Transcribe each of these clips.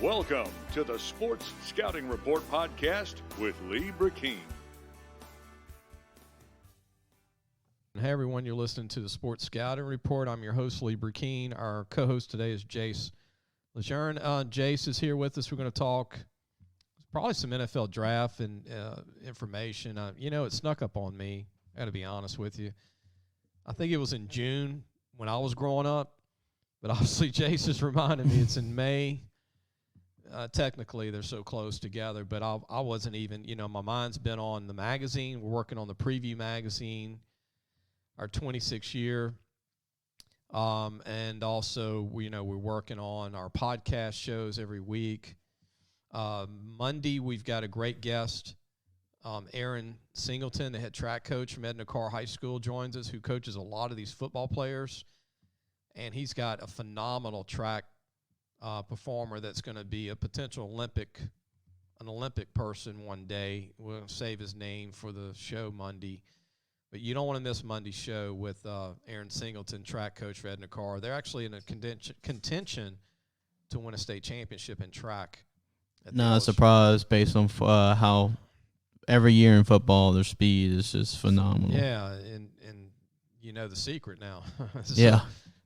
Welcome to the Sports Scouting Report podcast with Lee Brecheen. Hey everyone, you're listening to the Sports Scouting Report. I'm your host, Lee Brecheen. Our co-host today is Jace LeJeune. Jace is here with us. We're going to talk probably some NFL draft and information. It snuck up on me. I got to be honest with you. I think it was in June when I was growing up, but obviously Jace is reminding me it's in May. Technically, they're so close together, but I wasn't even, my mind's been on the magazine. We're working on the preview magazine, our 26th year. And also, we're working on our podcast shows every week. Monday, we've got a great guest. Aaron Singleton, the head track coach from Edna Karr High School, joins us, who coaches a lot of these football players. And he's got a phenomenal track performer that's going to be a potential Olympic person one day. We'll save his name for the show Monday. But you don't want to miss Monday's show with Aaron Singleton, track coach for Edna Karr. They're actually in a contention to win a state championship in track. Not surprised based on how every year in football their speed is just phenomenal. Yeah, and you know the secret now. Yeah.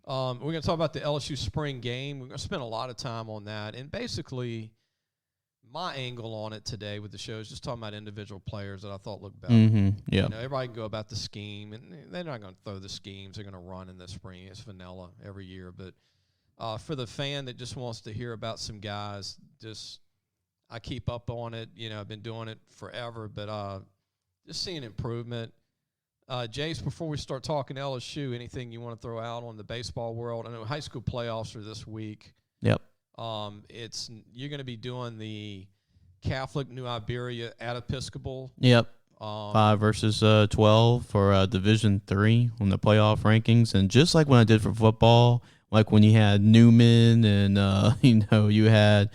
We're going to talk about the LSU Spring Game. We're going to spend a lot of time on that. And basically, my angle on it today with the show is just talking about individual players that I thought looked better. Mm-hmm. Yeah. Everybody can go about the scheme, and they're not going to throw the schemes. They're going to run in the spring. It's vanilla every year. But for the fan that just wants to hear about some guys, I keep up on it. I've been doing it forever, but just seeing improvement. Jace, before we start talking LSU, anything you want to throw out on the baseball world? I know high school playoffs are this week. Yep. You're going to be doing the Catholic New Iberia at Episcopal. Yep. 5 versus 12 for Division III on the playoff rankings, and just like when I did for football, like when you had Newman and you had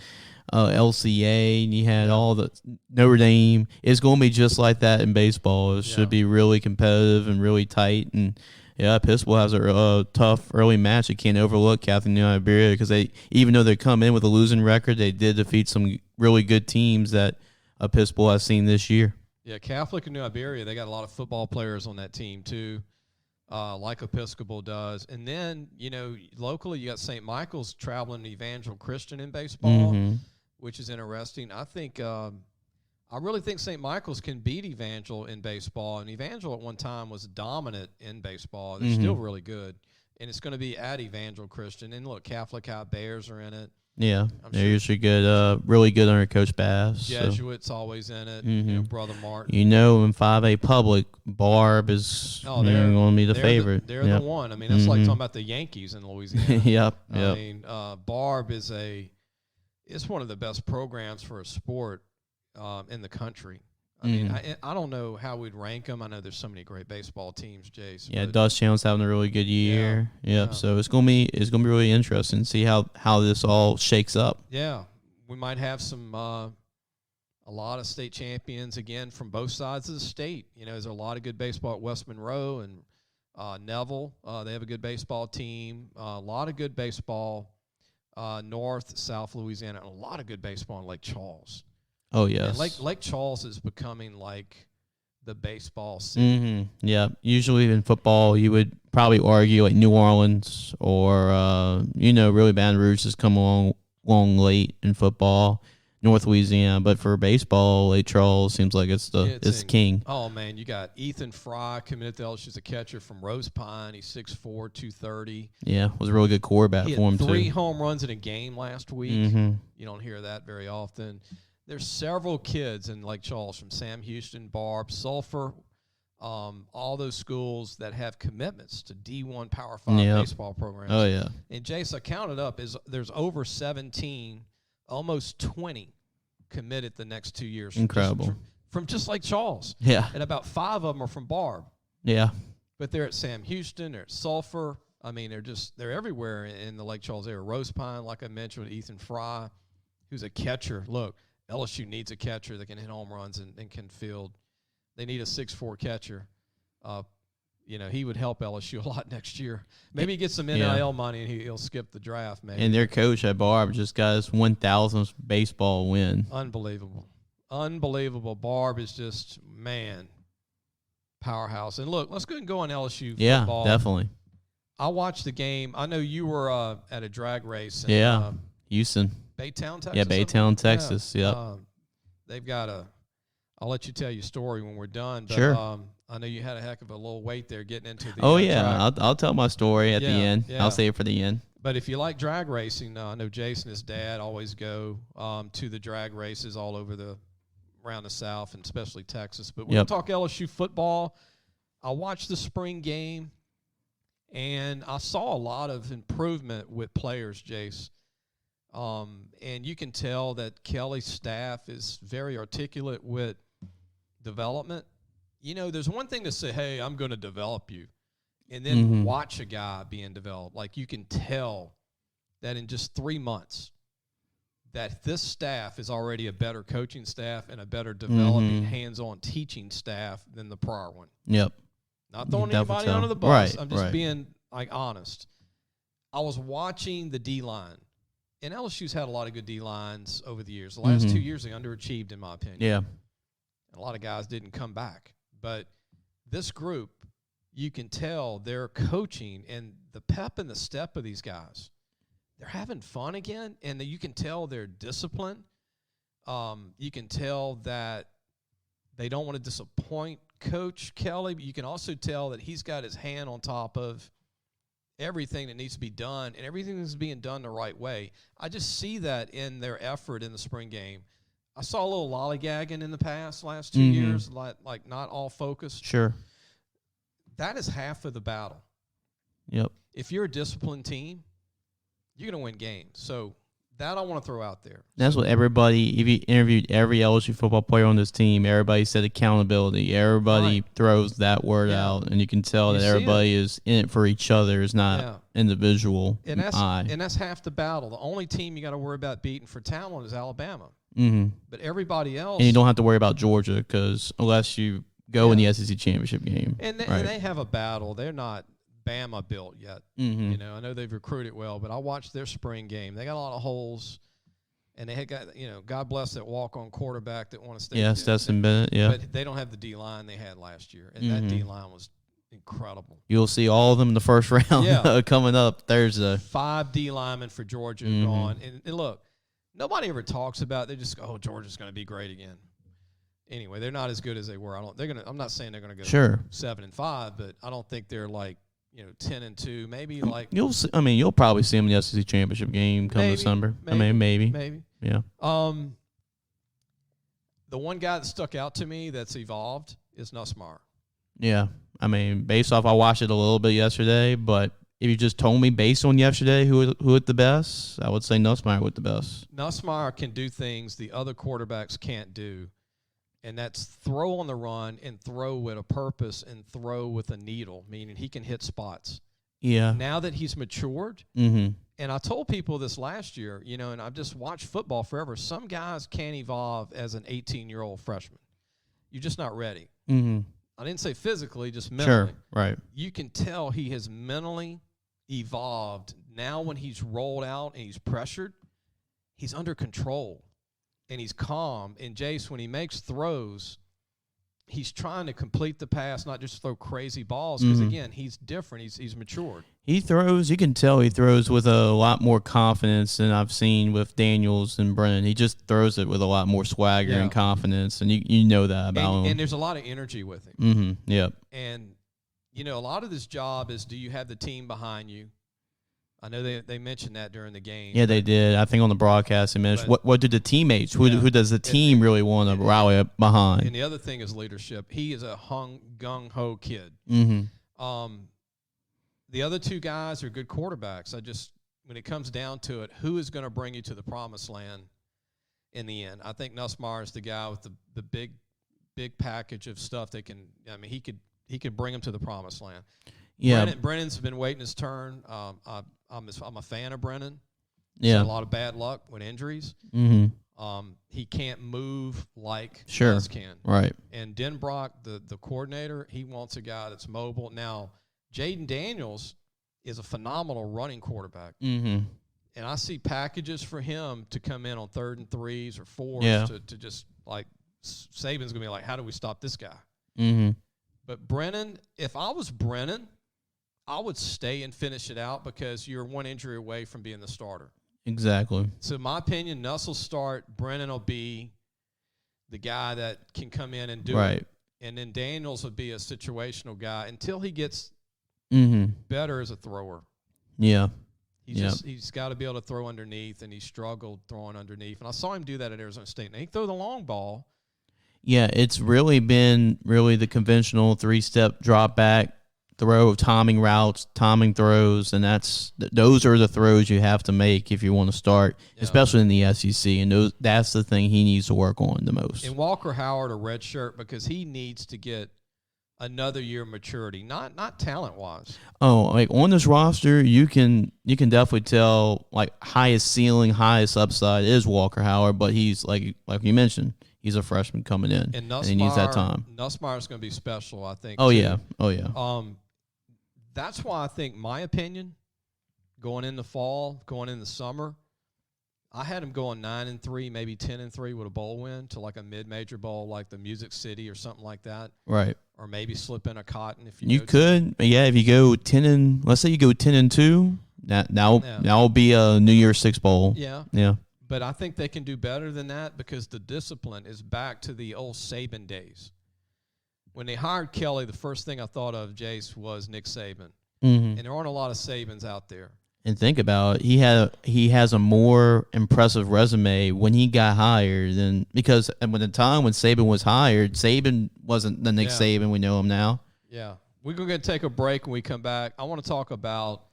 LCA, and you had all the Notre Dame. It's going to be just like that in baseball. It should be really competitive and really tight. And Episcopal has a tough early match. You can't overlook Catholic New Iberia because even though they come in with a losing record, they did defeat some really good teams that Episcopal has seen this year. Yeah, Catholic and New Iberia, they got a lot of football players on that team too, like Episcopal does. And then locally you got St. Michael's traveling to Evangel Christian in baseball. Mm-hmm. Which is interesting. I think I really think St. Michael's can beat Evangel in baseball. And Evangel at one time was dominant in baseball. They're still really good. And it's going to be at Evangel Christian. And look, Catholic High Bears are in it. Yeah, they're usually good, really good under Coach Bass. Jesuits always in it. Brother Martin. In 5A Public, Barb is going to be the favorite. They're the one. I mean, that's like talking about the Yankees in Louisiana. Yep. I mean, Barb is it's one of the best programs for a sport in the country. I mean, I don't know how we'd rank them. I know there's so many great baseball teams, Jace. Yeah, Dust Channel's having a really good year. Yep. So it's gonna be really interesting to see how this all shakes up. Yeah, we might have some a lot of state champions again from both sides of the state. There's a lot of good baseball at West Monroe and Neville. They have a good baseball team. A lot of good baseball. North, South Louisiana, and a lot of good baseball in Lake Charles. Oh, yes. And Lake Charles is becoming like the baseball city. Yeah. Usually in football, you would probably argue like New Orleans or, really Baton Rouge has come along late in football, North Louisiana. But for baseball, Lake Charles seems like it's king. Oh, man, you got Ethan Fry committed to LSU as a catcher from Rose Pine. He's 6'4", 230. Yeah, was a really good quarterback for him, too. He had 3 home runs in a game last week. You don't hear that very often. There's several kids in Lake Charles from Sam Houston, Barb, Sulphur, all those schools that have commitments to D1 Power 5 baseball programs. Oh, yeah. And, Jace, I counted up, there's over 17, almost 20 committed the next 2 years. Incredible. From just Lake Charles. Yeah. And about 5 of them are from Barb. Yeah. But they're at Sam Houston, they're at Sulphur. I mean, they're everywhere in the Lake Charles area. Rose Pine, like I mentioned, with Ethan Fry, who's a catcher. Look, LSU needs a catcher that can hit home runs and can field. They need a 6'4" catcher. he would help LSU a lot next year. Maybe he gets some NIL money and he'll skip the draft, maybe. And their coach at Barb just got his 1,000th baseball win. Unbelievable. Barb is just, man, powerhouse. And look, let's go and go on LSU football. Yeah, definitely. I watched the game. I know you were at a drag race. In, Houston. Baytown, Texas? Yeah, Baytown, Texas. Yep. They've got I'll let you tell your story when we're done. But, sure. I know you had a heck of a little wait there getting into the track. I'll tell my story at the end. Yeah. I'll save it for the end. But if you like drag racing, I know Jace and his dad always go to the drag races all over around the South and especially Texas. But we'll talk LSU football. I watched the spring game, and I saw a lot of improvement with players, Jace. And you can tell that Kelly's staff is very articulate with development. There's one thing to say, hey, I'm going to develop you, and then watch a guy being developed. Like, you can tell that in just 3 months that this staff is already a better coaching staff and a better developing, hands-on teaching staff than the prior one. Yep. Not throwing anybody under the bus. Right, I'm just being, honest. I was watching the D-line, and LSU's had a lot of good D-lines over the years. The last 2 years, they underachieved, in my opinion. Yeah. And a lot of guys didn't come back. But this group, you can tell they're coaching and the pep and the step of these guys. They're having fun again, and you can tell they're disciplined. You can tell that they don't want to disappoint Coach Kelly, but you can also tell that he's got his hand on top of everything that needs to be done, and everything is being done the right way. I just see that in their effort in the spring game. I saw a little lollygagging in the last 2 years, like not all focused. Sure. That is half of the battle. Yep. If you're a disciplined team, you're going to win games. So that I want to throw out there. That's what everybody, if you interviewed every LSU football player on this team, everybody said accountability. Everybody throws that word out, and you can tell that everybody is in it for each other. It's not individual. And that's half the battle. The only team you got to worry about beating for talent is Alabama. But everybody else. And you don't have to worry about Georgia because unless you go in the SEC championship game. And they have a battle. They're not Bama built yet. I know they've recruited well, but I watched their spring game. They got a lot of holes, and they had got, God bless that walk-on quarterback that won a state. Yeah, Stetson Bennett, But they don't have the D-line they had last year, and that D-line was incredible. You'll see all of them in the first round coming up Thursday. 5 D linemen for Georgia gone. And look, nobody ever talks about. They just go, "Oh, Georgia's going to be great again." Anyway, they're not as good as they were. I'm not saying they're going to go 7-5, but I don't think they're like 10-2. Maybe like you'll probably see them in the SEC championship game come December. Maybe. Yeah. The one guy that stuck out to me that's evolved is Nussmeier. Yeah. Based off, I watched it a little bit yesterday, but if you just told me based on yesterday who hit the best, I would say Nussmeier with the best. Nussmeier can do things the other quarterbacks can't do, and that's throw on the run and throw with a purpose and throw with a needle, meaning he can hit spots. Yeah. Now that he's matured, and I told people this last year, and I've just watched football forever, some guys can't evolve as an 18-year-old freshman. You're just not ready. I didn't say physically, just mentally. Sure, right. You can tell he has mentally evolved. Now when he's rolled out and he's pressured, he's under control and he's calm. And Jace, when he makes throws, he's trying to complete the pass, not just throw crazy balls. Because, again, he's different. He's matured. He throws, you can tell he throws with a lot more confidence than I've seen with Daniels and Brennan. He just throws it with a lot more swagger and confidence, and you know that about him. And there's a lot of energy with him. Yep. And, a lot of this job is, do you have the team behind you? I know they mentioned that during the game. Yeah, they did. I think on the broadcast they mentioned what do the teammates, who does the team really want to rally up behind? And the other thing is leadership. He is a gung-ho kid. The other two guys are good quarterbacks. When it comes down to it, who is going to bring you to the promised land in the end? I think Nussmeier is the guy with the big package of stuff that can. He could bring him to the promised land. Yeah, Brennan's been waiting his turn. I'm a fan of Brennan. Yeah, He's had a lot of bad luck with injuries. He can't move like Sure. Gus can. Right. And Denbrock, the coordinator, he wants a guy that's mobile. Now, Jaden Daniels is a phenomenal running quarterback. Mm-hmm. And I see packages for him to come in on 3rd and 3s or 4s to just like Saban's going to be like, how do we stop this guy? Mm-hmm. But Brennan, if I was Brennan, I would stay and finish it out because you're one injury away from being the starter. Exactly. So, in my opinion, Nuss will start. Brennan will be the guy that can come in and do it. And then Daniels would be a situational guy until he gets better as a thrower. Yeah. He's got to be able to throw underneath, and he struggled throwing underneath. And I saw him do that at Arizona State. Now, he threw the long ball. Yeah, it's really been the conventional 3-step drop back throw, timing routes, timing throws, and those are the throws you have to make if you want to start, especially in the SEC. And that's the thing he needs to work on the most. And Walker Howard a redshirt because he needs to get another year of maturity, not talent wise. Oh, like on this roster, you can definitely tell like highest ceiling, highest upside is Walker Howard, but he's like you mentioned, he's a freshman coming in, and he needs that time. Nussmeier's going to be special, I think. Oh too. yeah. That's why I think, my opinion, going in the fall, going in the summer, I had him going 9-3, maybe 10-3 with a bowl win to like a mid-major bowl, like the Music City or something like that. Right. Or maybe slip in a Cotton if you could. Yeah, if you go 10 let's say you go 10-2, that will be a New Year's Six bowl. Yeah. Yeah. But I think they can do better than that because the discipline is back to the old Saban days. When they hired Kelly, the first thing I thought of, Jace, was Nick Saban. And there aren't a lot of Sabans out there. And think about it, he has a more impressive resume when he got hired than because at the time when Saban was hired, Saban wasn't the Nick Saban we know him now. Yeah. We're going to take a break. When we come back, I want to talk about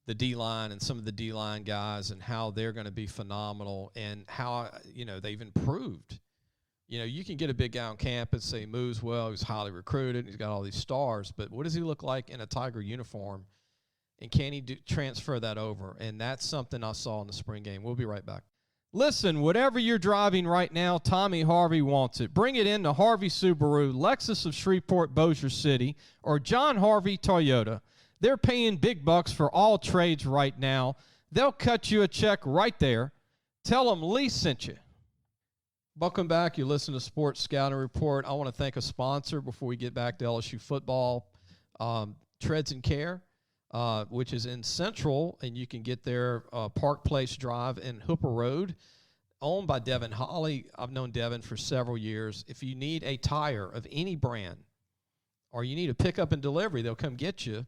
the D-line and some of the D-line guys and how they're going to be phenomenal and how, they've improved. You can get a big guy on campus, say he moves well, he's highly recruited, he's got all these stars, but what does he look like in a Tiger uniform? And can he transfer that over? And that's something I saw in the spring game. We'll be right back. Listen, whatever you're driving right now, Tommy Harvey wants it. Bring it in to Harvey Subaru, Lexus of Shreveport, Bossier City, or John Harvey Toyota. They're paying big bucks for all trades right now. They'll cut you a check right there. Tell them Lee sent you. Welcome back. You listen to Sports Scouting Report. I want to thank a sponsor before we get back to LSU football, Treads and Care, which is in Central, and you can get there, Park Place Drive and Hooper Road, owned by Devin Holly. I've known Devin for several years. If you need a tire of any brand or you need a pickup and delivery, they'll come get you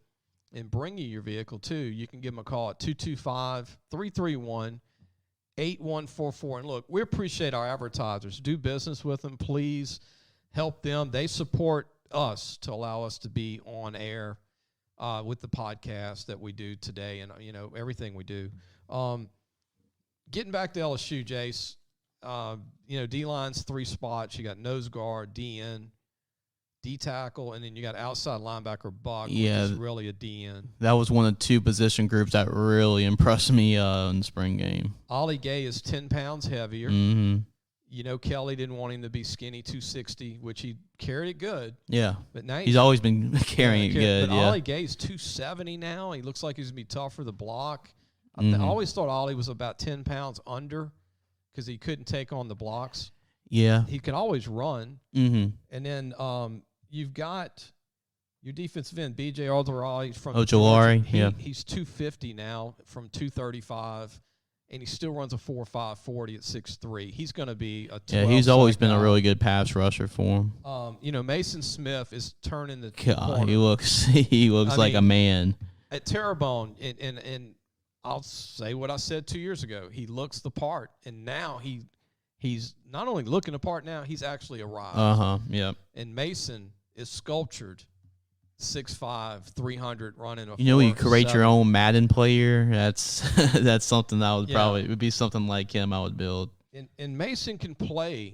and bring you your vehicle too. You can give them a call at 225-331-8144. And look, we appreciate our advertisers. Do business with them. Please help them. They support us to allow us to be on air with the podcast that we do today and, everything we do. Getting back to LSU, Jace, D-line's 3 spots. You got nose guard, DN, D-tackle, and then you got outside linebacker Buck, which is really a DN. That was one of 2 position groups that really impressed me in the spring game. Ollie Gay is 10 pounds heavier. Mm-hmm. Kelly didn't want him to be skinny 260, which he carried it good. Yeah. But now he's always been carrying it good. But Ollie Gay's 270 now. He looks like he's going to be tougher to block. I always thought Ollie was about 10 pounds under because he couldn't take on the blocks. Yeah. He can always run. Mm-hmm. And then you've got your defensive end, B.J. Ojulari from Ojulari, He's 250 now from 235, and he still runs a 4.5 40 at 6'3". He's going to be a 12 he's always been guy. A really good pass rusher for him. Mason Smith is turning the corner. He looks like a man. At Terrebonne, and I'll say what I said 2 years ago. He looks the part, and now he's not only looking the part now, he's actually arrived. Yeah. And Mason is sculptured, 6'5", 300, running a. You create your own Madden player. That's something that would be something like him. I would build. And Mason can play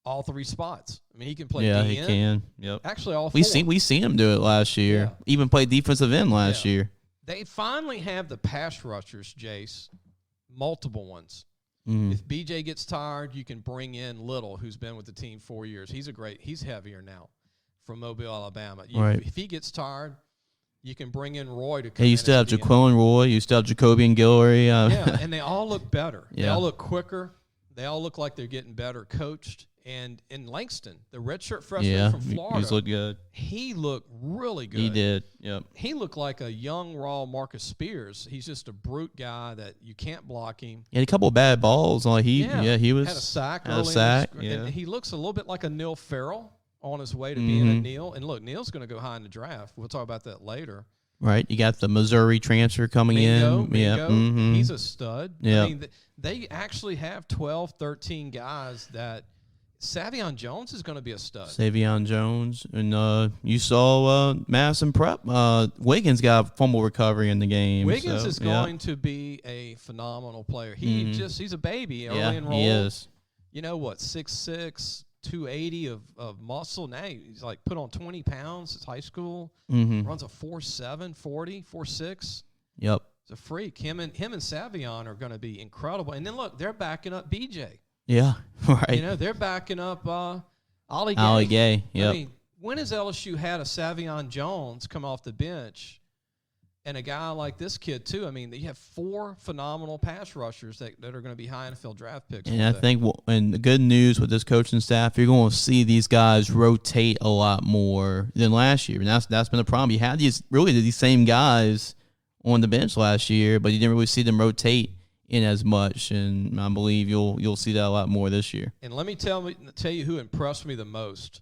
all 3 spots. I mean, he can play. Yeah, DN. he can. Yep. Actually, all 4. We seen him do it last year. Yeah. Even played defensive end last year. They finally have the pass rushers, Jace, multiple ones. If BJ gets tired, you can bring in Little, who's been with the team 4 years. He's heavier now from Mobile, Alabama. If he gets tired, you can bring in Roy to come in. You still have Jaquan Roy. You still have Jacoby and Guillory. Yeah, and they all look better. Yeah. They all look quicker. They all look like they're getting better coached. And in Langston, the redshirt freshman from Florida, he's looked good. He looked really good. He did. Yep. He looked like a young, raw Marcus Spears. He's just a brute guy that you can't block him. He had a couple of bad balls. He was had a sack. Yeah. And he looks a little bit like a Neil Farrell on his way to being a Neil. And look, Neil's going to go high in the draft. We'll talk about that later. Right. You got the Missouri transfer coming in. Mingo. Yeah. Mm-hmm. He's a stud. Yeah. I mean, they actually have 12, 13 guys that Savion Jones is going to be a stud. Savion Jones. And you saw Madison Prep. Wiggins got a fumble recovery in the game. Wiggins is going to be a phenomenal player. He's a baby early enrolled. He is. You know what, 6'6", 280 of muscle. Now he's like put on 20 pounds. It's high school. Runs a 4.7, 40, 4.6. Yep. It's a freak. Him and Savion are going to be incredible. And then look, they're backing up BJ. Yeah, right. You know, they're backing up Ollie Gay. Ollie Gay, yep. I mean, when has LSU had a Savion Jones come off the bench and a guy like this kid, too? I mean, you have 4 phenomenal pass rushers that are going to be high NFL draft picks. And I think, and the good news with this coaching staff, you're going to see these guys rotate a lot more than last year. And that's been a problem. You had these same guys on the bench last year, but you didn't really see them rotate in as much, and I believe you'll see that a lot more this year. And let me tell you who impressed me the most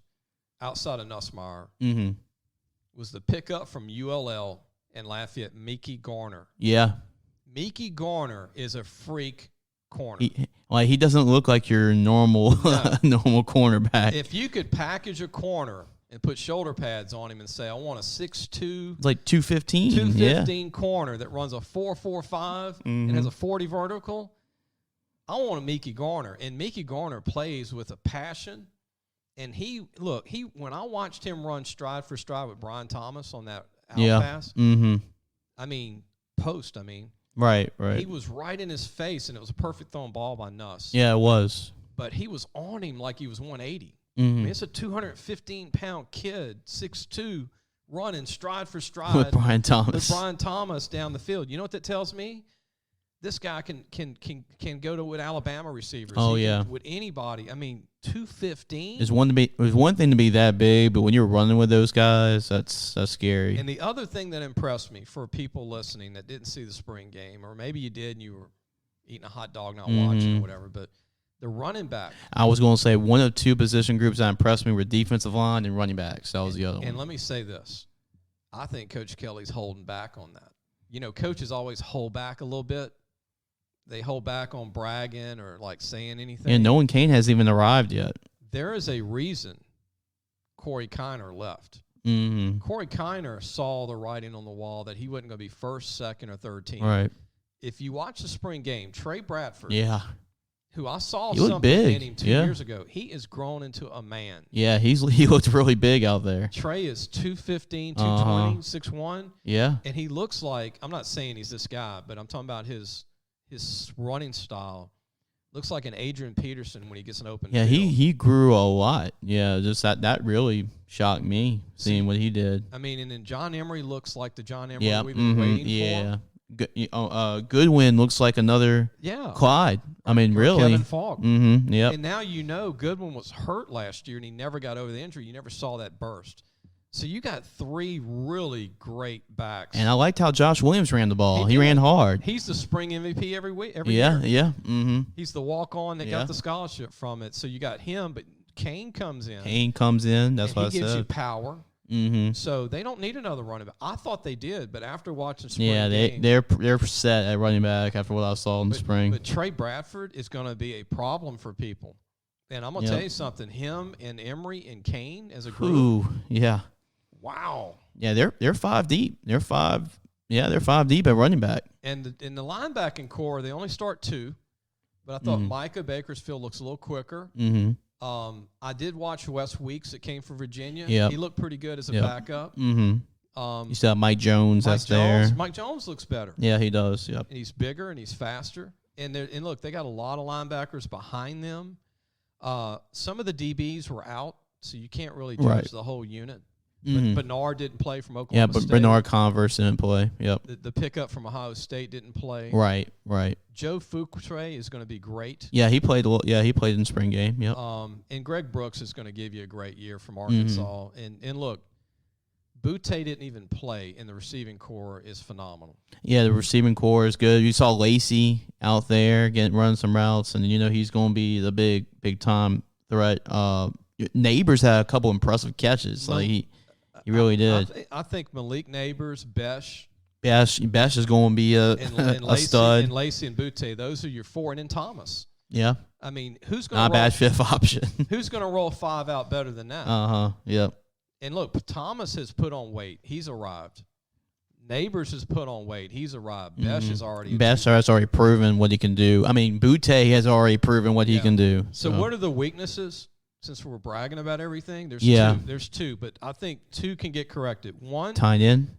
outside of Nussmeier was the pickup from ULL and Lafayette, Mickey Garner. Yeah. Mickey Garner is a freak corner. He doesn't look like your normal normal cornerback. If you could package a corner and put shoulder pads on him and say, I want a 6'2", it's like 215. 215 corner that runs a 4.45 and has a 40 vertical, I want a Mickey Garner. And Mickey Garner plays with a passion. And when I watched him run stride for stride with Brian Thomas on that out pass, I mean, Right. He was right in his face, and it was a perfect thrown ball by Nuss. Yeah, it was. But he was on him like he was 180. I mean, it's a 215-pound kid, 6'2", running stride for stride with Brian Thomas down the field. You know what that tells me? This guy can go to with Alabama receivers. Oh, With anybody. I mean, 215. There's one thing to be that big, but when you're running with those guys, that's scary. And the other thing that impressed me for people listening that didn't see the spring game, or maybe you did and you were eating a hot dog not watching or whatever, but the running back. I was going to say one of 2 position groups that impressed me were defensive line and running backs. That was the other one. And let me say this. I think Coach Kelly's holding back on that. You know, coaches always hold back a little bit. They hold back on bragging or, like, saying anything. And Nolan Kane hasn't even arrived yet. There is a reason Corey Kiner left. Corey Kiner saw the writing on the wall that he wasn't going to be first, second, or third team. Right. If you watch the spring game, Trey Bradford. Yeah. Who I saw he looked something big. in him 2 years ago. He is grown into a man. Yeah, he looked really big out there. Trey is 215, 220, 6'1". Yeah. And he looks like, I'm not saying he's this guy, but I'm talking about his running style. Looks like an Adrian Peterson when he gets an open field. He grew a lot. Yeah, just that really shocked me, seeing what he did. I mean, and then John Emery looks like the John Emery we've been waiting for. Yeah. Goodwin looks like another Clyde. I mean, really. Kevin Falk. Yep. And now Goodwin was hurt last year, and he never got over the injury. You never saw that burst. So you got 3 really great backs. And I liked how Josh Williams ran the ball. He ran hard. He's the spring MVP every year. Yeah. He's the walk-on that got the scholarship from it. So you got him, but Kane comes in. That's what I said. He gives you power. So they don't need another running back. I thought they did, but after watching spring game, they're set at running back after what I saw in the spring. But Trey Bradford is going to be a problem for people. And I'm going to tell you something. Him and Emery and Kane as a group. Ooh, yeah. Wow. Yeah, they're 5 deep. They're 5 deep at running back. And in the linebacking core, they only start 2. But I thought Micah Bakersfield looks a little quicker. I did watch Wes Weeks that came from Virginia. Yep. He looked pretty good as a backup. You still have Mike Jones there. Mike Jones looks better. Yeah, he does. Yep. And he's bigger and he's faster. And look, they got a lot of linebackers behind them. Some of the DBs were out, so you can't really judge the whole unit. Mm-hmm. But Bernard didn't play from Oklahoma State. Yeah, but Bernard Converse didn't play. Yep. The pickup from Ohio State didn't play. Right. Joe Fuqua is going to be great. Yeah, he played. Yeah, he played in spring game. Yep. And Greg Brooks is going to give you a great year from Arkansas. Mm-hmm. And look, Butte didn't even play, and the receiving core is phenomenal. Yeah, the receiving core is good. You saw Lacey out there running some routes, and he's going to be the big time threat. Neighbors had a couple impressive catches. He really did. I think Malik Neighbors, Besh is going to be a stud. And Lacey and Butte, those are your four. And then Thomas. Yeah. I mean, who's going to not a bad fifth option? Who's going to roll 5 out better than that? Yep. And look, Thomas has put on weight. He's arrived. Neighbors has put on weight. He's arrived. Besh has already. Besh has already proven what he can do. I mean, Butte has already proven what he can do. So what are the weaknesses? Since we're bragging about everything, there's two, but I think 2 can get corrected. One, tight end.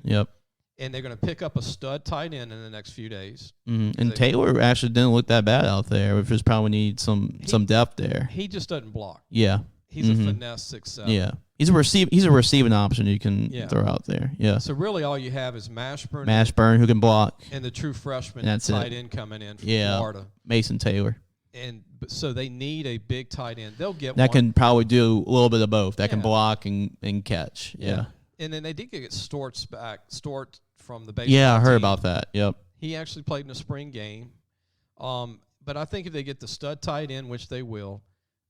Yep. And they're going to pick up a stud tight end in the next few days. Mm-hmm. And Taylor actually didn't look that bad out there. We just probably need some depth there. He just doesn't block. Yeah. He's a finesse 6'7". Yeah. He's a receiving option you can throw out there. Yeah. So really all you have is Mashburn who can block. And the true freshman That's tight end coming in from Florida. Mason Taylor. And so they need a big tight end. They'll get that one. Can probably do a little bit of both. That can block and catch. Yeah. And then they did get Stort from the baseball Yeah, I heard team. about that. Yep. He actually played in a spring game. But I think if they get the stud tight end, which they will,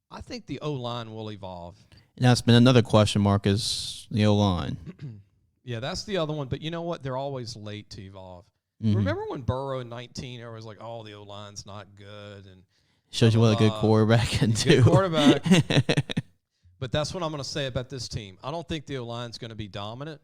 I think the O-line will evolve. And that's been another question mark is the O-line. Yeah, that's the other one. But you know what? They're always late to evolve. Mm-hmm. Remember when Burrow in 19, everyone was like, oh, the O-line's not good. And shows you what a good quarterback can do. Good quarterback. But that's what I'm going to say about this team. I don't think the O-line's going to be dominant,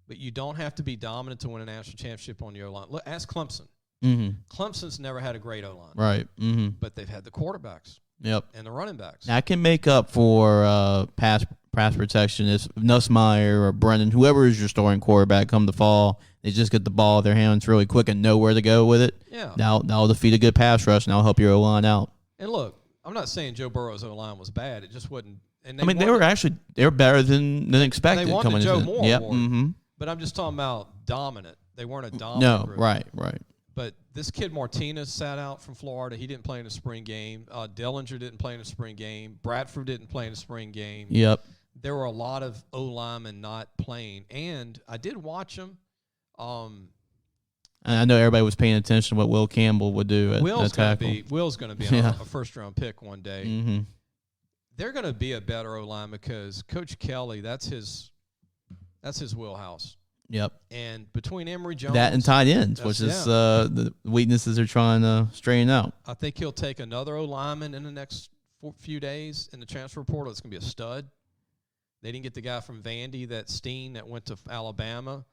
but you don't have to be dominant to win a national championship on your O-line. Look, ask Clemson. Mm-hmm. Clemson's never had a great O-line. Right. Mm-hmm. But they've had the quarterbacks. Yep. And the running backs. That can make up for pass protection if Nussmeier or Brennan, whoever is your starting quarterback, come to fall. They just get the ball in their hands really quick and know where to go with it. Yeah. That'll defeat a good pass rush, and that'll help your O-line out. And look, I'm not saying Joe Burrow's O-line was bad. It just wasn't. And they were better than expected. They wanted Joe Moore. Yep. Mm-hmm. But I'm just talking about dominant. They weren't a dominant group. Right. But this kid Martinez sat out from Florida. He didn't play in a spring game. Dellinger didn't play in a spring game. Bradford didn't play in a spring game. Yep. There were a lot of O-linemen not playing. And I did watch them. I know everybody was paying attention to what Will Campbell would do at tackle. Will's going to be a first-round pick one day. Mm-hmm. They're going to be a better O-line because Coach Kelly, that's his wheelhouse. Yep. And between Emory Jones. That and tight ends, which is the weaknesses they're trying to straighten out. I think he'll take another O-lineman in the next few days in the transfer portal. It's going to be a stud. They didn't get the guy from Vandy, that Steen that went to Alabama.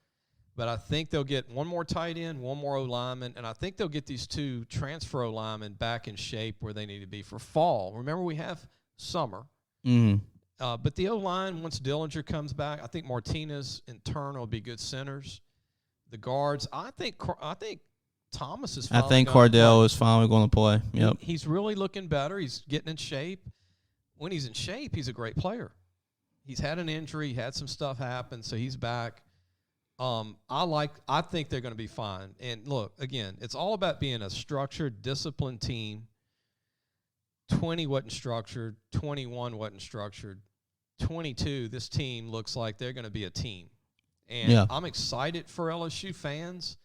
But I think they'll get one more tight end, one more O-lineman, and I think they'll get these 2 transfer O-linemen back in shape where they need to be for fall. Remember, we have summer. Mm-hmm. But the O-line, once Dillinger comes back, I think Martinez and Turner will be good centers. The guards, I think Thomas is finally I think Cardell is finally going to play. Yep. He's really looking better. He's getting in shape. When he's in shape, he's a great player. He's had an injury, had some stuff happen, so he's back. I think they're going to be fine. And look, again, it's all about being a structured, disciplined team. 20 wasn't structured, 21 wasn't structured. 22, this team looks like they're going to be a team. And I'm excited for LSU fans.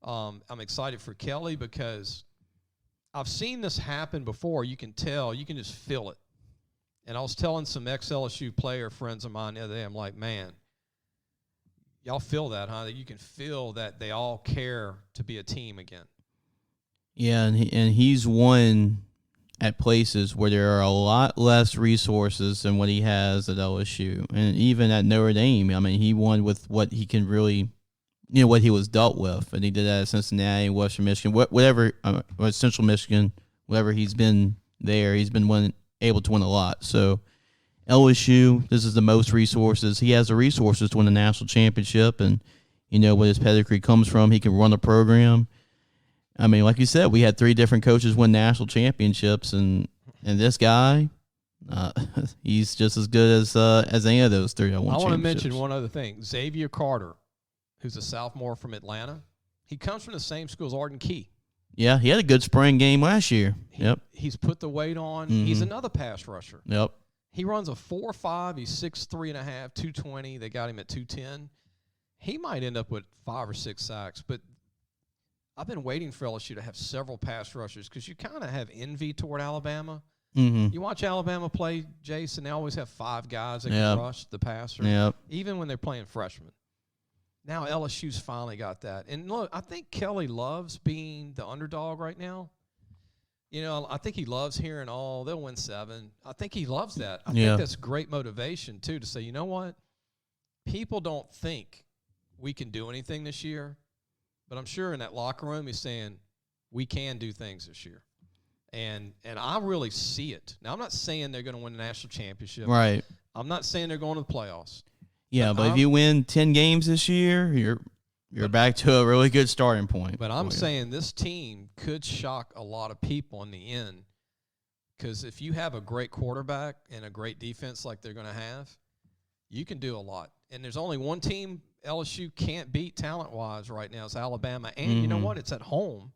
I'm excited for Kelly because I've seen this happen before. You can tell. You can just feel it. And I was telling some ex-LSU player friends of mine the other day, I'm like, man, y'all feel that, huh? That you can feel that they all care to be a team again. Yeah, and he's won at places where there are a lot less resources than what he has at LSU. And even at Notre Dame, I mean, he won with what he can really, what he was dealt with. And he did that at Cincinnati, Western Michigan, whatever, or Central Michigan, whatever he's been there, he's been able to win a lot. So LSU, this is the most resources. He has the resources to win a national championship. And, where his pedigree comes from, he can run a program. I mean, like you said, we had 3 different coaches win national championships, and this guy, he's just as good as any of those 3 that won championships. I want to mention one other thing. Xavier Carter, who's a sophomore from Atlanta, he comes from the same school as Arden Key. Yeah, he had a good spring game last year. He's put the weight on. Mm-hmm. He's another pass rusher. Yep. He runs a 4.5. He's 6'3.5", 220. They got him at 210. He might end up with 5 or 6 sacks, but I've been waiting for LSU to have several pass rushers because you kind of have envy toward Alabama. Mm-hmm. You watch Alabama play, Jason, they always have 5 guys that can rush the passer, even when they're playing freshmen. Now LSU's finally got that. And look, I think Kelly loves being the underdog right now. You know, I think he loves hearing, they'll win 7. I think he loves that. I think that's great motivation, too, to say, you know what? People don't think we can do anything this year, but I'm sure in that locker room he's saying we can do things this year. And I really see it. Now, I'm not saying they're going to win the national championship. Right. I'm not saying they're going to the playoffs. Yeah, but if you win 10 games this year, you're back to a really good starting point. But I'm saying this team could shock a lot of people in the end, because if you have a great quarterback and a great defense like they're going to have, you can do a lot. And there's only one team LSU can't beat talent-wise right now. It's Alabama. And you know what? It's at home.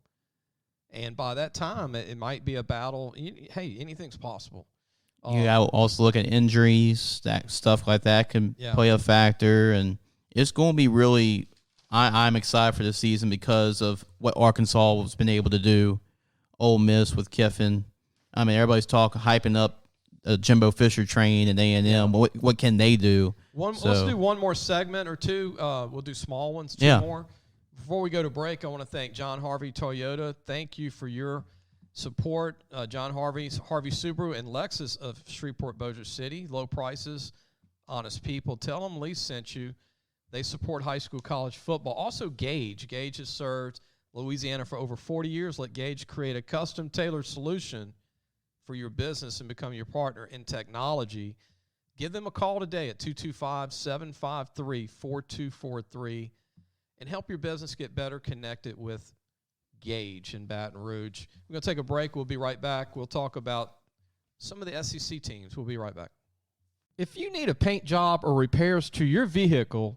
And by that time, it might be a battle. Hey, anything's possible. You got to also look at injuries, stuff like that can play a factor, and it's going to be really. I'm excited for the season because of what Arkansas has been able to do. Ole Miss with Kiffin. I mean, everybody's hyping up Jimbo Fisher train and A&M. What can they do? Let's do one more segment or two. We'll do small ones, two more. Before we go to break, I want to thank John Harvey Toyota. Thank you for your support. John Harvey Subaru and Lexus of Shreveport, Bossier City. Low prices, honest people. Tell them Lee sent you. They support high school, college football. Also, Gage. Gage has served Louisiana for over 40 years. Let Gage create a custom-tailored solution for your business and become your partner in technology. Give them a call today at 225-753-4243 and help your business get better connected with Gage in Baton Rouge. We're going to take a break. We'll be right back. We'll talk about some of the SEC teams. We'll be right back. If you need a paint job or repairs to your vehicle,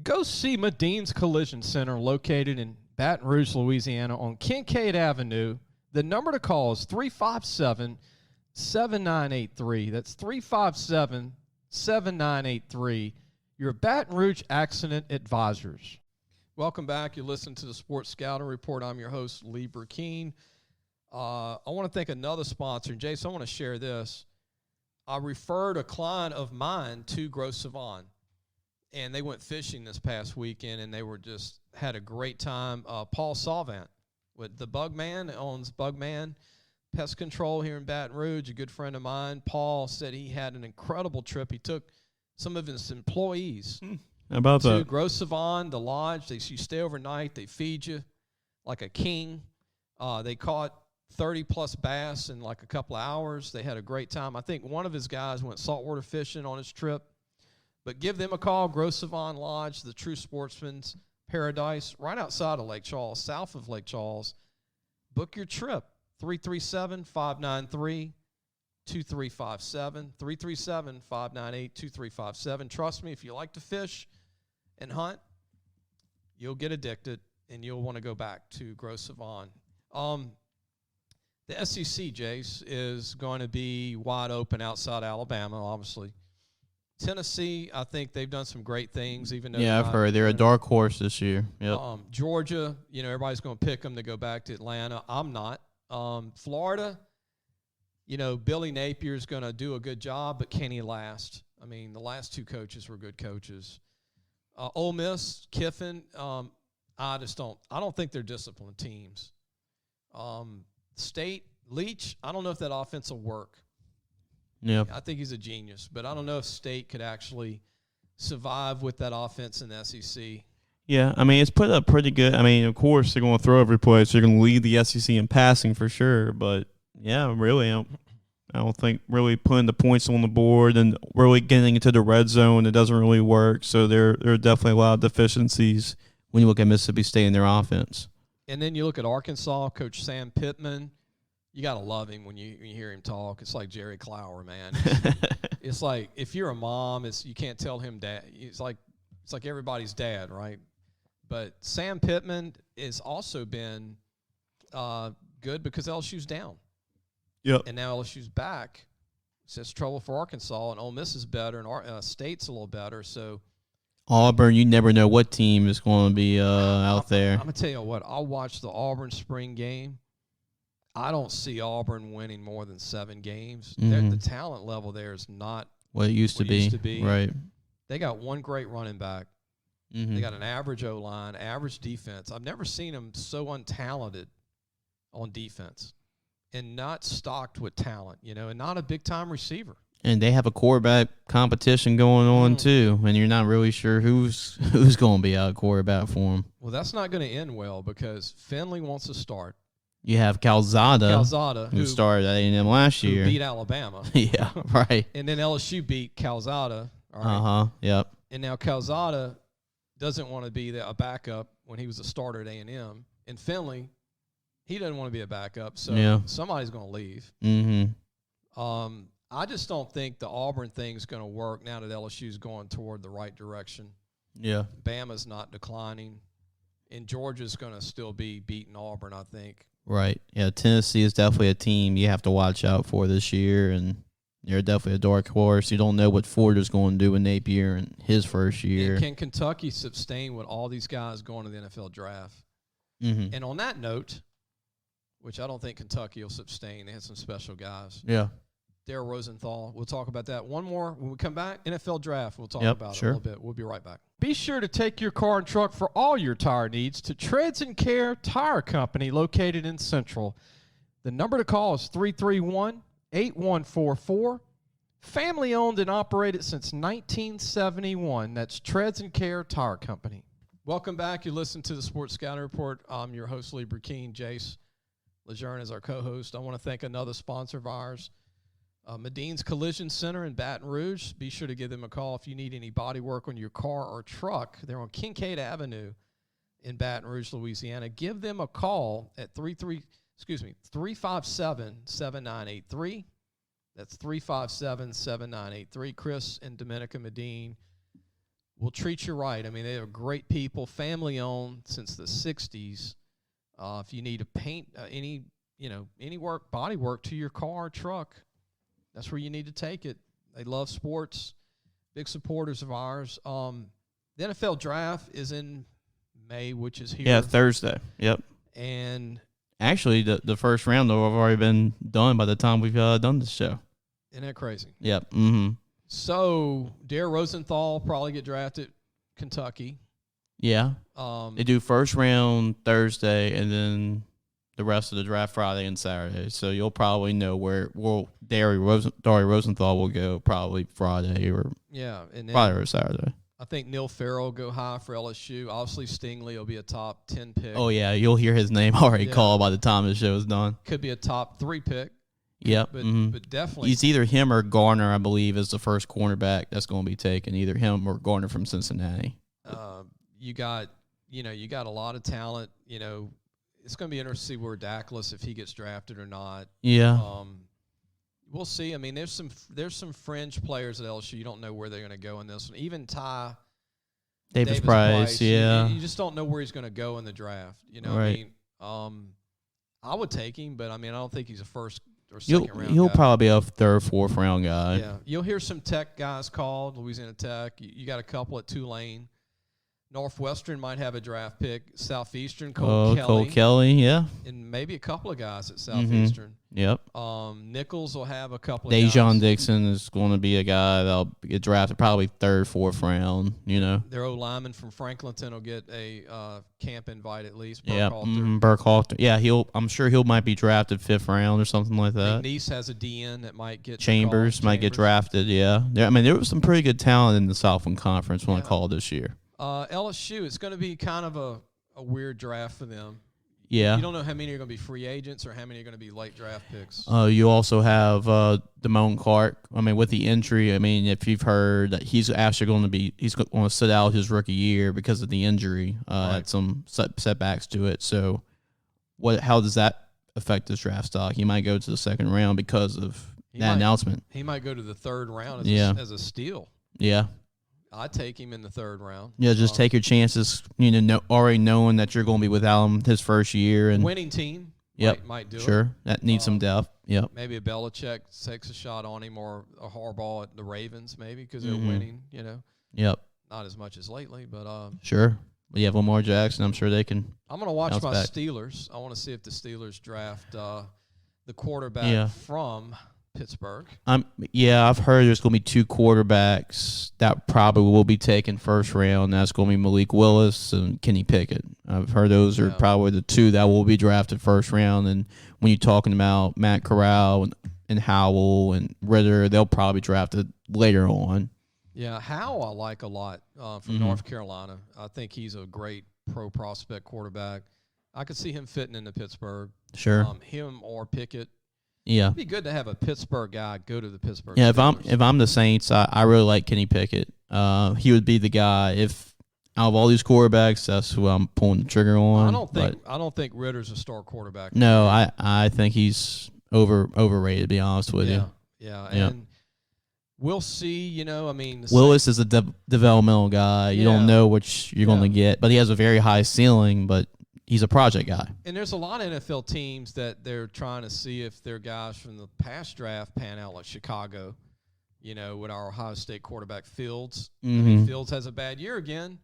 go see Madine's Collision Center located in Baton Rouge, Louisiana on Kincaid Avenue. The number to call is 357-7983. That's 357-7983. Your Baton Rouge Accident Advisors. Welcome back. You listen to the Sports Scouting Report. I'm your host, Lee Brecheen. I want to thank another sponsor. Jason, I want to share this. I referred a client of mine to Gros Savon, and they went fishing this past weekend, and they were just had a great time. Paul Salvant, with the Bugman, owns Bugman Pest Control here in Baton Rouge, a good friend of mine. Paul said he had an incredible trip. He took some of his employees to Gros Savon, the lodge. You stay overnight. They feed you like a king. They caught 30-plus bass in like a couple of hours. They had a great time. I think one of his guys went saltwater fishing on his trip. But give them a call, Gros Savon Lodge, the true sportsman's paradise, right outside of Lake Charles, south of Lake Charles. Book your trip, 337-593-2357, 337-598-2357. Trust me, if you like to fish and hunt, you'll get addicted, and you'll want to go back to Gros Savon. The SEC, Jace, is going to be wide open outside Alabama, obviously. Tennessee, I think they've done some great things, even though I've heard they're a dark horse this year. Yep. Georgia, everybody's going to pick them to go back to Atlanta. I'm not. Florida, Billy Napier's going to do a good job, but can he last? I mean, the last 2 coaches were good coaches. Ole Miss, Kiffin, I don't think they're disciplined teams. State, Leach, I don't know if that offense will work. Yeah, I think he's a genius, but I don't know if State could actually survive with that offense in the SEC. Yeah, I mean, it's put up pretty good. I mean, of course, they're going to throw every play, so you're going to lead the SEC in passing for sure. But, yeah, really, I don't think really putting the points on the board and really getting into the red zone, it doesn't really work. So there are definitely a lot of deficiencies when you look at Mississippi State and their offense. And then you look at Arkansas, Coach Sam Pittman. You got to love him when you hear him talk. It's like Jerry Clower, man. It's like if you're a mom, you can't tell him dad. It's like everybody's dad, right? But Sam Pittman has also been good because LSU's down. Yep. And now LSU's back. It's just trouble for Arkansas, and Ole Miss is better, and State's a little better. So Auburn, you never know what team is going to be out there. I'm going to tell you what. I'll watch the Auburn spring game. I don't see Auburn winning more than 7 games. The talent level there is not what it used to be. Right. They got one great running back. They got an average O-line, average defense. I've never seen them so untalented on defense and not stocked with talent, and not a big-time receiver. And they have a quarterback competition going on too, and you're not really sure who's going to be out quarterback for them. Well, that's not going to end well because Finley wants to start. You have Calzada who started at A&M last year. Who beat Alabama. Yeah, right. And then LSU beat Calzada. Right? Yep. And now Calzada doesn't want to be a backup when he was a starter at A&M. And Finley, he doesn't want to be a backup, so somebody's going to leave. I just don't think the Auburn thing's going to work now that LSU's going toward the right direction. Yeah. Bama's not declining, and Georgia's going to still be beating Auburn, I think. Right. Yeah, Tennessee is definitely a team you have to watch out for this year, and they're definitely a dark horse. You don't know what Forder's going to do with Napier in his first year. And can Kentucky sustain with all these guys going to the NFL draft? And on that note, which I don't think Kentucky will sustain. They had some special guys. Yeah. Darrell Rosenthal. We'll talk about that. One more. When we come back, NFL draft, we'll talk about it a little bit. We'll be right back. Be sure to take your car and truck for all your tire needs to Treads and Care Tire Company located in Central. The number to call is 331-8144. Family owned and operated since 1971. That's Treads and Care Tire Company. Welcome back. You listen to the Sports Scouting Report. I'm your host, Lee Brecheen. Jace LeJeune is our co-host. I want to thank another sponsor of ours, Medine's Collision Center in Baton Rouge. Be sure to give them a call if you need any body work on your car or truck. They're on Kincaid Avenue in Baton Rouge, Louisiana. Give them a call at 357-7983. That's 357-7983. Chris and Dominica Medine will treat you right. I mean, they are great people, family-owned since the 60s. If you need to paint any work, body work to your car or truck, that's where you need to take it. They love sports, big supporters of ours. The NFL draft is in May, which is here. Yeah, Thursday. Yep. And actually, the first round will have already been done by the time we've done this show. Isn't that crazy? Yep. So, Darrell Rosenthal probably get drafted Kentucky. Yeah. They do first round Thursday and then the rest of the draft Friday and Saturday. So you'll probably know where Dari Rosenthal will go probably Friday or Friday or Saturday. I think Neil Farrell will go high for LSU. Obviously, Stingley will be a top 10 pick. Oh, yeah. You'll hear his name already called by the time the show is done. Could be a top 3 pick. Yep. But definitely. It's either him or Garner, I believe, is the first cornerback that's going to be taken. Either him or Garner from Cincinnati. You got a lot of talent. It's going to be interesting to see where Dackless, if he gets drafted or not. Yeah. We'll see. I mean, there's some fringe players at LSU. You don't know where they're going to go in this one. Even Ty Davis Price, yeah. You just don't know where he's going to go in the draft. Right. I mean, I would take him, but I mean, I don't think he's a first or second round He'll guy. probably be a third, fourth round guy. Yeah. You'll hear some Tech guys called, Louisiana Tech. You got a couple at Tulane. Northwestern might have a draft pick. Southeastern, Cole Kelly, yeah. And maybe a couple of guys at Southeastern. Yep. Nichols will have a couple of Dejon guys. Dixon is going to be a guy that'll get drafted probably third, fourth round, Their O-lineman from Franklinton will get a camp invite at least. Burkhalter. Yeah, I'm sure he might be drafted fifth round or something like that. Nice has a DN that might get Chambers might get drafted, yeah. There was some pretty good talent in the Southland Conference when I called this year. LSU, it's going to be kind of a weird draft for them. Yeah. You don't know how many are going to be free agents or how many are going to be late draft picks. You also have Damone Clark. I mean, with the injury, I mean, if you've heard that he's actually going to sit out his rookie year because of the injury, had some setbacks to it. So how does that affect his draft stock? He might go to the second round because of announcement. He might go to the third round as a steal. Yeah. I'd take him in the third round. Yeah, just take your chances, already knowing that you're going to be without him his first year. And winning team might do it. Sure, that needs some depth. Yep. Maybe a Belichick takes a shot on him, or a Harbaugh at the Ravens maybe because they're winning, Yep. Not as much as lately, but sure. But yeah, Lamar Jackson, I'm sure they can. I'm going to watch my back. Steelers. I want to see if the Steelers draft the quarterback from Pittsburgh. I've heard there's going to be 2 quarterbacks that probably will be taken first round. That's going to be Malik Willis and Kenny Pickett. I've heard those are probably the 2 that will be drafted first round. And when you're talking about Matt Corral and Howell and Ritter, they'll probably draft it later on. Yeah, Howell I like a lot from North Carolina. I think he's a great pro prospect quarterback. I could see him fitting into Pittsburgh. Sure. Him or Pickett. Yeah, it'd be good to have a Pittsburgh guy go to the Pittsburgh. Yeah, Steelers. if I'm the Saints, I really like Kenny Pickett. He would be the guy. If out of all these quarterbacks, that's who I'm pulling the trigger on. I don't think Ritter's a star quarterback. No, I think he's overrated. To be honest with you. Yeah, and we'll see. Willis is a developmental guy. You don't know what you're going to get, but he has a very high ceiling. But he's a project guy. And there's a lot of NFL teams that they're trying to see if their guys from the past draft pan out, like Chicago, with our Ohio State quarterback Fields. If Fields has a bad year again,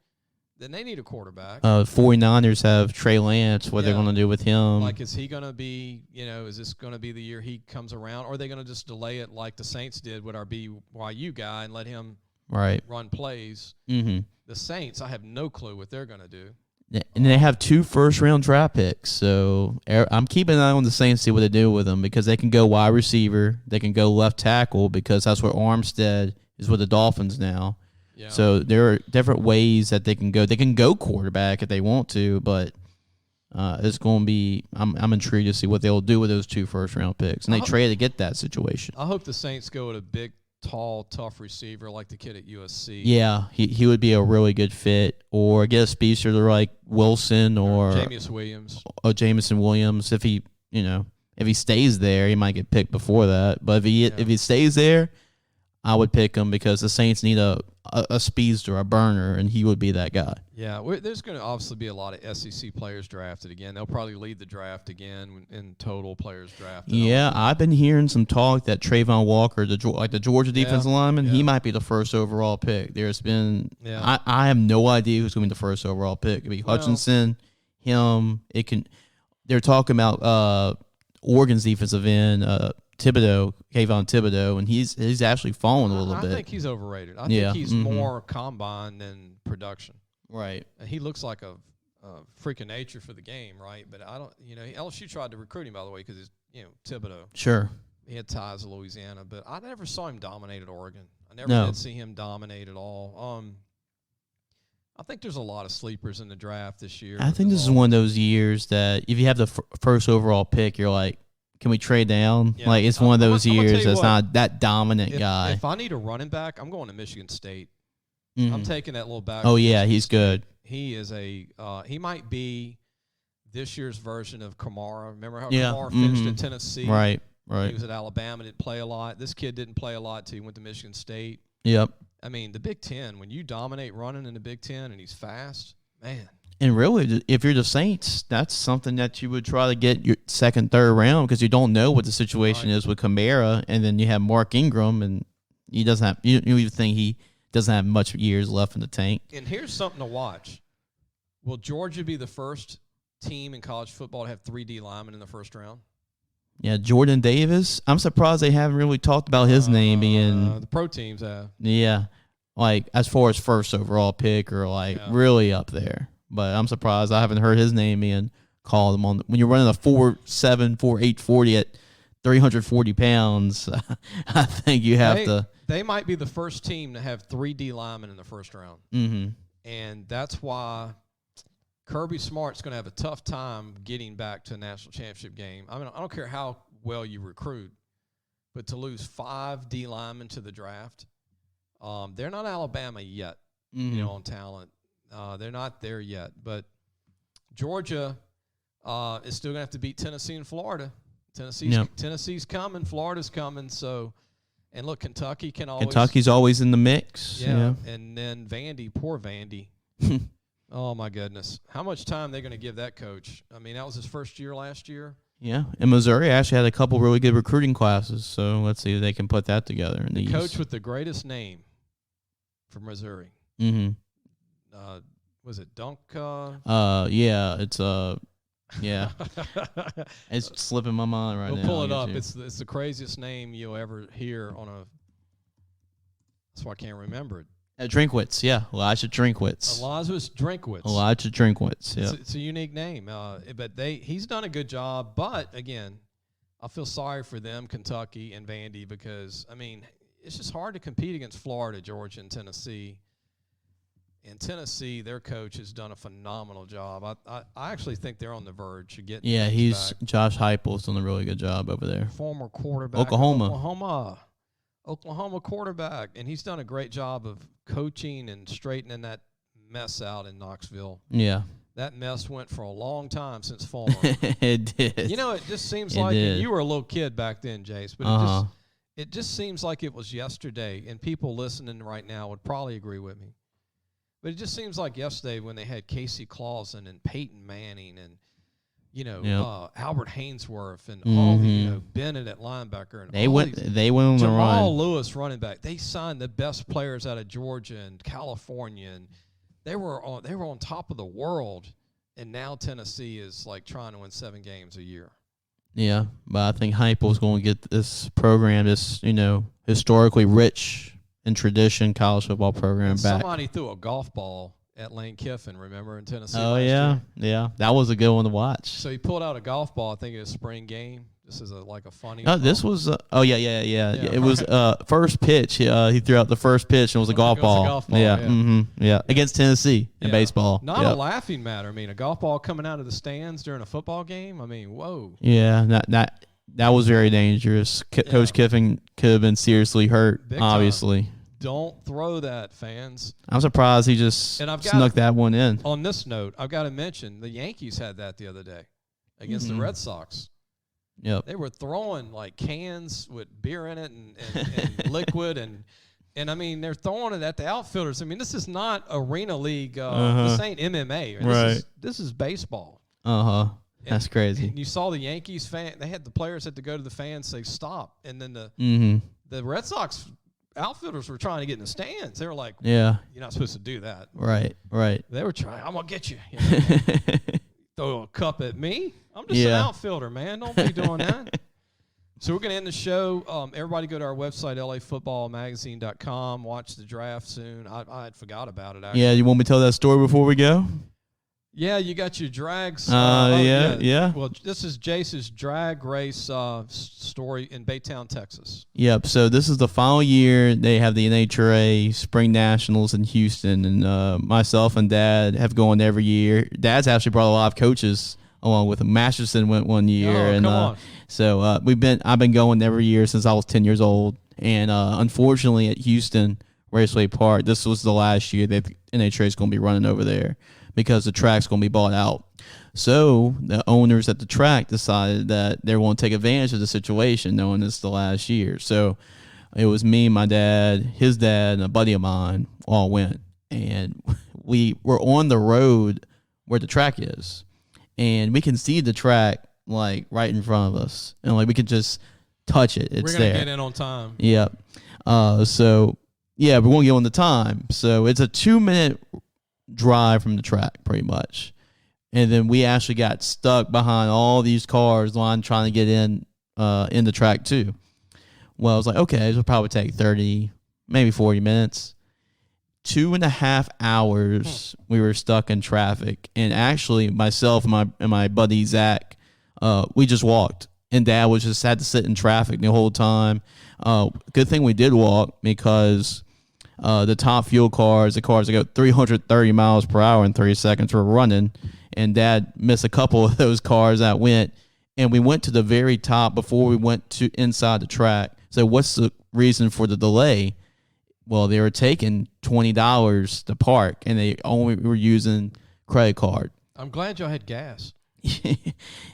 then they need a quarterback. 49ers have Trey Lance. What they're going to do with him. Like, is he going to be, is this going to be the year he comes around? Or are they going to just delay it like the Saints did with our BYU guy and let him run plays? The Saints, I have no clue what they're going to do. And they have 2 first-round draft picks, so I'm keeping an eye on the Saints to see what they do with them because they can go wide receiver, they can go left tackle because that's where Armstead is with the Dolphins now. Yeah. So there are different ways that they can go. They can go quarterback if they want to, but it's going to be. I'm intrigued to see what they'll do with those 2 first-round picks, and they trade to get that situation. I hope the Saints go with a big, tall, tough receiver like the kid at USC. Yeah, he would be a really good fit. Or get a speedster like Wilson or Jameson Williams. Or Jameson Williams. If he stays there, he might get picked before that. But if he stays there, I would pick him because the Saints need a speedster, a burner, and he would be that guy. Yeah, there's going to obviously be a lot of SEC players drafted again. They'll probably lead the draft again in total players drafted. Yeah, I've been hearing some talk that Trayvon Walker, the Georgia defensive lineman, he might be the first overall pick. There's been I have no idea who's going to be the first overall pick. It could be Hutchinson, him. They're talking about Oregon's defensive end, Kayvon Thibodeau, and he's actually fallen a little bit. I think he's overrated. I think he's more combine than production. Right. And he looks like a freak of nature for the game, right? But I don't, LSU tried to recruit him, by the way, because he's, Thibodeau. Sure. He had ties to Louisiana, but I never saw him dominate at Oregon. I never did see him dominate at all. I think there's a lot of sleepers in the draft this year. I think this is one of those years that if you have the first overall pick, you're like, can we trade down? Yeah. Like, it's one of those years that's not that dominant guy. If I need a running back, I'm going to Michigan State. I'm taking that little back. Oh, yeah, he's good. He is he might be this year's version of Kamara. Remember how Kamara finished in Tennessee? Right. He was at Alabama, didn't play a lot. This kid didn't play a lot until he went to Michigan State. Yep. I mean, the Big Ten, when you dominate running in the Big Ten and he's fast, man. And really, if you're the Saints, that's something that you would try to get your second, third round because you don't know what the situation is with Kamara, and then you have Mark Ingram, and he doesn't have. You even think he doesn't have much years left in the tank. And here's something to watch: will Georgia be the first team in college football to have 3 D linemen in the first round? Yeah, Jordan Davis. I'm surprised they haven't really talked about his name being. The pro teams have. Yeah, like as far as first overall pick or really up there. But I'm surprised I haven't heard his name being called on. When you're running a 4.7, 4.8 40 at 340 pounds, I think you have to. They might be the first team to have 3 D linemen in the first round. Mm-hmm. And that's why Kirby Smart's going to have a tough time getting back to a national championship game. I mean, I don't care how well you recruit, but to lose 5 D linemen to the draft, they're not Alabama yet, on talent. They're not there yet. But Georgia, It's still gonna have to beat Tennessee and Florida. Tennessee's coming, Florida's coming. So, and look, Kentucky's always in the mix. Yeah. And then Vandy, poor Vandy. Oh my goodness, how much time they're gonna give that coach? I mean, that was his first year last year. Yeah, and Missouri actually had a couple really good recruiting classes. So let's see if they can put that together. In the coach with the greatest name for Missouri. Mm-hmm. Was it Dunk? Yeah, it's yeah, it's slipping my mind right now. We'll pull it up. It's the craziest name you'll ever hear on a. That's why I can't remember it. Drinkwitz, yeah, Elijah Drinkwitz. Elijah Drinkwitz, yeah. It's a unique name, but he's done a good job. But again, I feel sorry for them, Kentucky and Vandy, because I mean it's just hard to compete against Florida, Georgia, and Tennessee. In Tennessee, their coach has done a phenomenal job. I actually think they're on the verge of getting. Yeah, back. Josh Heupel's done a really good job over there. Former quarterback, Oklahoma quarterback, and he's done a great job of coaching and straightening that mess out in Knoxville. Yeah, that mess went for a long time since Fulmer. It did. You know, it just seems like you were a little kid back then, Jace, but it just seems like it was yesterday. And people listening right now would probably agree with me. But it just seems like yesterday when they had Casey Clausen and Peyton Manning and, Albert Hainsworth and all the, Bennett at linebacker. And they went on the run. Jamal Lewis running back. They signed the best players out of Georgia and California, and they were on top of the world. And now Tennessee is like trying to win 7 games a year. Yeah, but I think Heupel's going to get this program, this historically rich in tradition college football program back. Somebody threw a golf ball at Lane Kiffin, remember, in Tennessee last year? Yeah. That was a good one to watch. So he pulled out a golf ball, I think it was spring game. This is a funny No, this was it was first pitch. He threw out the first pitch and it was a golf ball. Yeah. Against Tennessee in baseball. Not a laughing matter. I mean, a golf ball coming out of the stands during a football game. I mean, whoa. Yeah, that was very dangerous. Coach Kiffin could have been seriously hurt, big obviously. Time. Don't throw that, fans. I'm surprised he just snuck that one in. On this note, I've got to mention the Yankees had that the other day against the Red Sox. Yep. They were throwing like cans with beer in it and liquid and I mean they're throwing it at the outfielders. I mean this is not Arena League. This ain't MMA. Right. This is baseball. That's crazy. And you saw the Yankees fan. They had the players had to go to the fans say stop, and then the Red Sox outfielders were trying to get in the stands. They were like, "Yeah, you're not supposed to do that." Right. They were trying. I'm gonna get you. Throw a cup at me. I'm just an outfielder, man. Don't be doing that. So we're going to end the show. Everybody go to our website, lafootballmagazine.com. Watch the draft soon. I had forgot about it, actually. Yeah, you want me to tell that story before we go? Yeah, you got your drags. Yeah. Well, this is Jace's drag race story in Baytown, Texas. Yep. So this is the final year. They have the NHRA Spring Nationals in Houston, and myself and Dad have gone every year. Dad's actually brought a lot of coaches along with him. Masterson went one year, come on. So I've been going every year since I was 10 years old, and unfortunately at Houston Raceway Park, this was the last year that NHRA is going to be running over there, because the track's going to be bought out. So the owners at the track decided that they want to take advantage of the situation, knowing it's the last year. So it was me, my dad, his dad, and a buddy of mine all went. And we were on the road where the track is. And we can see the track, like, right in front of us. And, like, we could just touch it. It's there. We're going to get in on time. Yep. So, yeah, we won't get on the time. So it's a 2-minute drive from the track, pretty much. And then we actually got stuck behind all these cars line trying to get in the track too. Well, I was like, okay, this will probably take 30, maybe 40 minutes. 2.5 hours we were stuck in traffic. And actually myself and my buddy Zach, we just walked. And Dad was just had to sit in traffic the whole time. Good thing we did walk, because the top fuel cars, the cars that go 330 miles per hour in 30 seconds, were running. And Dad missed a couple of those cars that went. And we went to the very top before we went to inside the track. So what's the reason for the delay? Well, they were taking $20 to park, and they only were using credit card. I'm glad y'all had gas.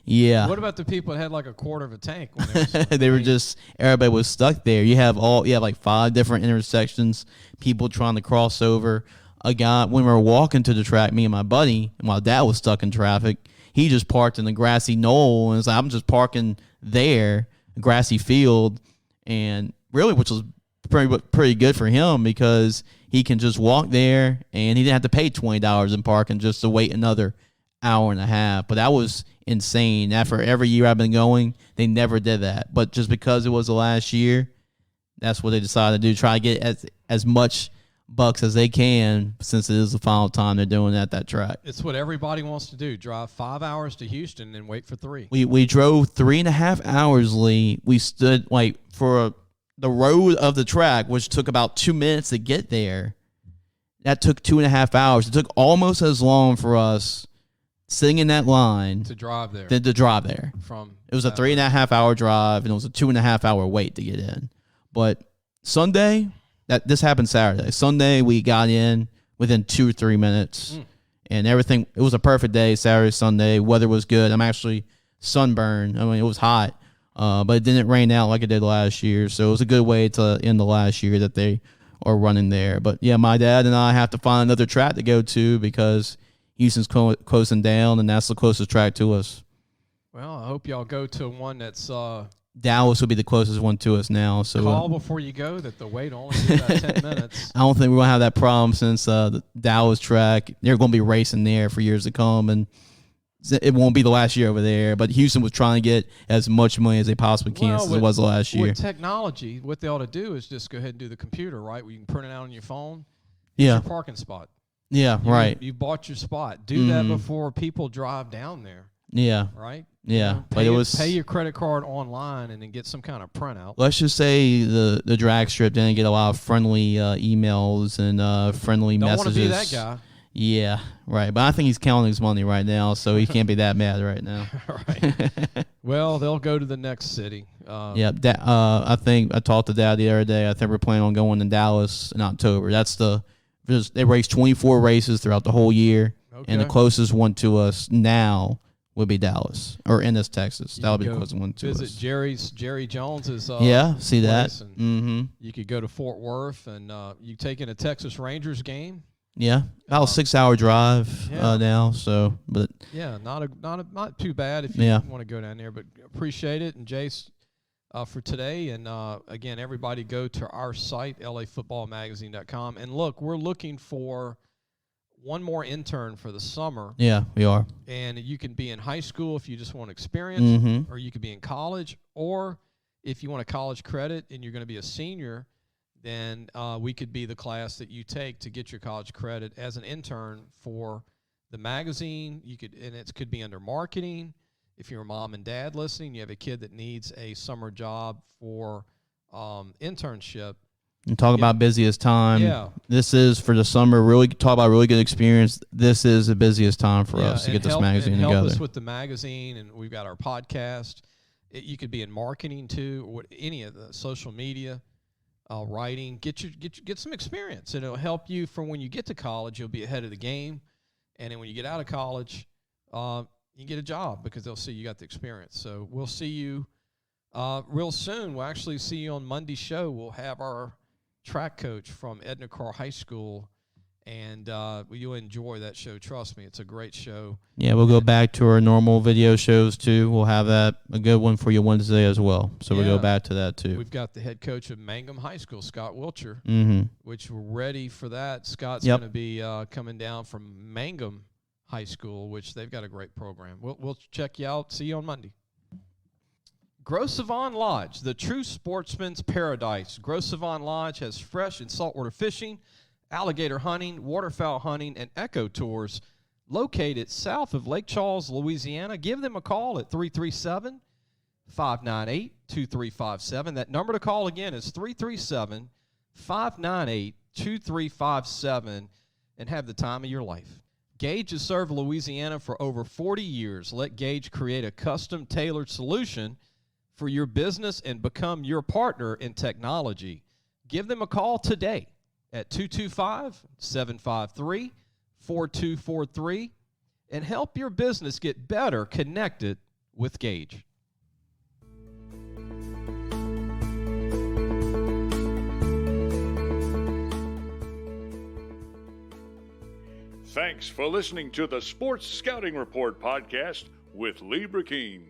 Yeah. What about the people that had like a quarter of a tank? When it was They were just, everybody was stuck there. You have like 5 different intersections, people trying to cross over. A guy, when we were walking to the track, me and my buddy, and my dad was stuck in traffic, he just parked in the grassy knoll and was like, I'm just parking there, grassy field, and really, which was pretty good for him because he can just walk there and he didn't have to pay $20 in parking just to wait another hour and a half. But that was insane. After every year I've been going, they never did that. But just because it was the last year, that's what they decided to do. Try to get as much bucks as they can since it is the final time they're doing at that track. It's what everybody wants to do. Drive 5 hours to Houston and wait for 3. We drove 3.5 hours, Lee. We stood for the road of the track, which took about 2 minutes to get there. That took 2.5 hours. It took almost as long for us sitting in that line to drive there. To drive there. It was a 3.5 hour drive, and it was a 2.5 hour wait to get in. But Sunday, this happened Saturday. Sunday, we got in within 2 or 3 minutes, and everything. It was a perfect day. Saturday, Sunday, weather was good. I'm actually sunburned. I mean, it was hot, but it didn't rain out like it did last year. So it was a good way to end the last year that they are running there. But yeah, my dad and I have to find another track to go to because Houston's closing down, and that's the closest track to us. Well, I hope y'all go to one that's Dallas will be the closest one to us now. So call before you go that the wait only be about 10 minutes. I don't think we're going to have that problem since the Dallas track, they're going to be racing there for years to come, and it won't be the last year over there. But Houston was trying to get as much money as they possibly can since it was the last year. With technology, what they ought to do is just go ahead and do the computer, right, where you can print it out on your phone. Yeah. Your parking spot. Yeah, right. You bought your spot. Do that before people drive down there. Yeah. Right? Yeah. Pay your credit card online and then get some kind of printout. Let's just say the drag strip didn't get a lot of friendly emails and friendly messages. Don't want to be that guy. Yeah, right. But I think he's counting his money right now, so he can't be that mad right now. Right. Well, they'll go to the next city. Yeah. I think I talked to Dad the other day. I think we're planning on going to Dallas in October. They race 24 races throughout the whole year, and the closest one to us now would be Dallas or Ennis, Texas. That would be the closest one to us. Visit Jerry Jones's. See that. You could go to Fort Worth, and you take in a Texas Rangers game. Yeah, about a 6-hour drive now. So, but yeah, not too bad if you want to go down there. But appreciate it, and Jace. For today, and again, everybody go to our site, LAFootballmagazine.com, and look, we're looking for one more intern for the summer. Yeah, we are. And you can be in high school if you just want experience, or you could be in college, or if you want a college credit and you're going to be a senior, then we could be the class that you take to get your college credit as an intern for the magazine. It could be under marketing. If you're a mom and dad listening, you have a kid that needs a summer job for internship. And talk about busiest time. Yeah. This is for the summer. Really talk about really good experience. This is the busiest time for us to get this magazine together. Help us with the magazine, and we've got our podcast. You could be in marketing too, or any of the social media, writing. Get some experience, and it'll help you for when you get to college. You'll be ahead of the game, and then when you get out of college, you can get a job because they'll see you got the experience. So we'll see you real soon. We'll actually see you on Monday's show. We'll have our track coach from Edna Carr High School, and you'll enjoy that show. Trust me, it's a great show. Yeah, we'll go back to our normal video shows, too. We'll have a good one for you Wednesday as well. So we'll go back to that, too. We've got the head coach of Mangum High School, Scott Wilcher, which we're ready for that. Scott's going to be coming down from Mangum High School, which they've got a great program. We'll check you out. See you on Monday. Gros Savon Lodge, the true sportsman's paradise. Gros Savon Lodge has fresh and saltwater fishing, alligator hunting, waterfowl hunting, and eco tours located south of Lake Charles, Louisiana. Give them a call at 337-598-2357. That number to call again is 337-598-2357, and have the time of your life. Gage has served Louisiana for over 40 years. Let Gage create a custom-tailored solution for your business and become your partner in technology. Give them a call today at 225-753-4243. and help your business get better connected with Gage. Thanks for listening to the Sports Scouting Report podcast with Lee Brecheen.